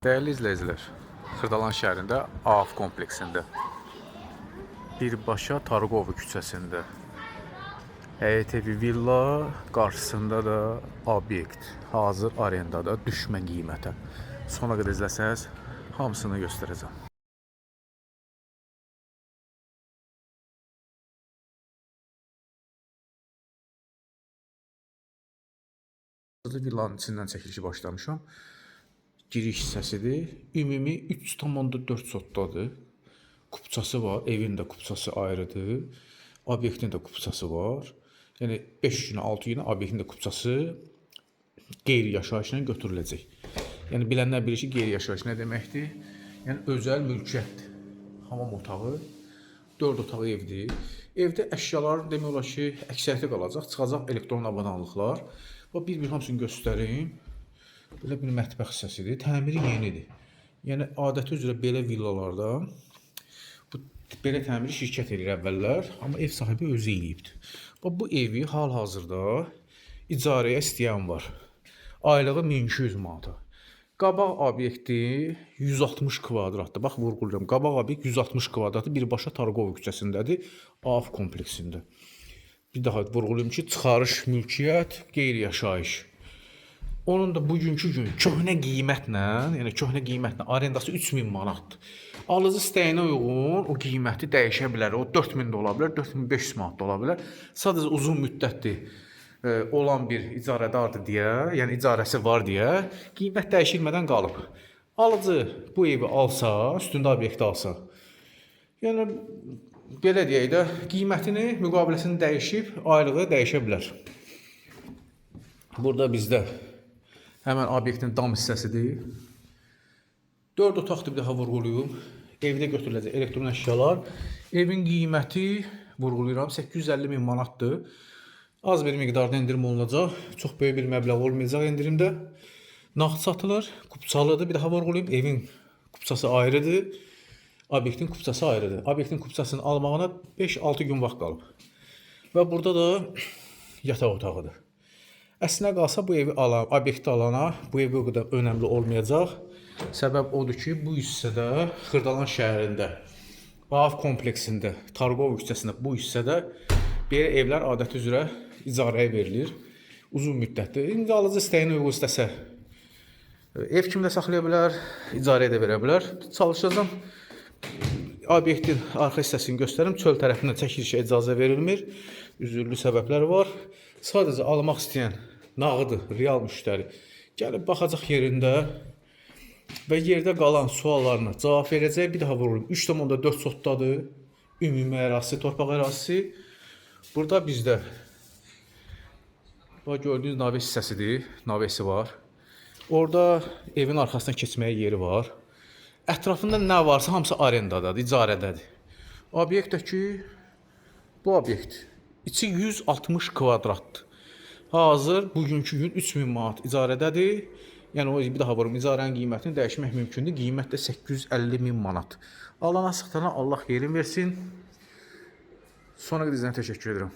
Değerli izleyiciler, Xırdalan şəhərində AF kompleksində, Birbaşa Targovu küçəsində həyət evi villa, qarşısında da obyekt, hazır arendada düşmə qiymətə. Sona qədər izləsəniz, hamısını göstərəcəm. Villanın içindən çəkilişi başlamışam. Giriş hissəsidir. Ümumi 3,4 sotdadır. Kupçası var. Evin də kupçası ayrıdır. Obyektin də kupçası var. Yəni 5 günə, 6 günə obyektin də kupçası qeyri-yaşayışla götürüləcək. Yəni bilənlər bilir ki, qeyri-yaşayış nə deməkdir? Yəni özəl mülkiyyətdir. Hamam otağı, 4 otaq evdir. Evdə əşyalar demək olar ki, əksəriyyəti qalacaq. Çıxacaq elektron abunəlıqlar. Və bir-bir hamısını göstərim. Belə bir mətbəx hissəsidir. Təmiri yenidir. Yəni adəti üzrə belə villalarda belə təmiri şirkət edir əvvəllər, amma ev sahibi özü eləyibdir. Bu evi hal-hazırda icarəyə istəyən var. Aylığı 1200 manata. Qabaq obyekti 160 kvadratdır. Bax vurğuluyorum. Qabaq obyekt 160 kvadratdır. Birbaşa Targov küçəsindədir. AF kompleksində. Bir daha vurğulayım ki, çıxarış mülkiyyət, qeyri-yaşayış. Onun da bugünkü gün köhnə qiymətlə, yəni köhnə qiymətlə arendası 3000 manatdır. Alıcı istəyinə uyğun o qiyməti dəyişə bilər. O 4000 də ola bilər, 4500 manat da ola bilər. Sadəcə uzun müddətli olan bir icarədardır deyə, yəni icarəsi var deyə qiymət dəyişilmədən qalıb. Alıcı bu evi alsa, üstündə obyekti alsa, yəni belə deyək də, qiymətini, müqaviləsini dəyişib, aylığı dəyişə bilər. Burada bizdə həmən obyektin dam hissəsidir. 4 otaqdır, bir daha vurğuluyum. Evdə götürüləcək elektron əşyalar. Evin qiyməti, vurğuluyuram, 850 min manatdır. Az bir miqdarda endirim olunacaq. Çox böyük bir məbləğ olmayacaq endirimdə. Nağd satılır, kupçalıdır. Bir daha vurğuluyum, evin kupçası ayrıdır. Obyektin kupçası ayrıdır. Obyektin kupçasını almağına 5-6 gün vaxt qalıb. Və burada da yataq otağıdır. Əslinə qalsa bu evi alan, obyekti alana bu ev o qədər önəmli olmayacaq. Səbəb odur ki, bu hissədə Xırdalan şəhərində, AF kompleksində, Targov küçəsində bu hissədə belə evlər adəti üzrə icarəyə verilir. Uzun müddətli. İndi alıcı istəyinə uyğun istəsə ev kimi də saxlaya bilər, icarəyə də verə bilər. Çalışacağım obyektin arxa hissəsini göstərim. Çöl tərəfindən çəkilişə icazə verilmir. Üzürlü səbəblər var. Sadəcə almaq istəyən nağdı, real müştəri gəlib baxacaq yerində və yerdə qalan suallarına cavab verəcək. Bir daha vururum. 3,4 sotdadır. Ümumi ərazisi, torpaq ərazisi. Burada bizdə gördüyünüz naves hissəsidir. Navesi var. Orada evin arxasına keçməyə yeri var. Ətrafında nə varsa hamısı arendadadır, icarədədir. Obyektdəki bu obyekt içi 160 kvadratdır. Hazır bugünkü gün 3000 manat icarədədir. Yəni o bir daha vurum, icarənin qiymətini dəyişmək mümkündür. Qiymət də 850 min manat. Alana sıxdana Allah xeyrin versin. Sonra izləyənə təşəkkür edirəm.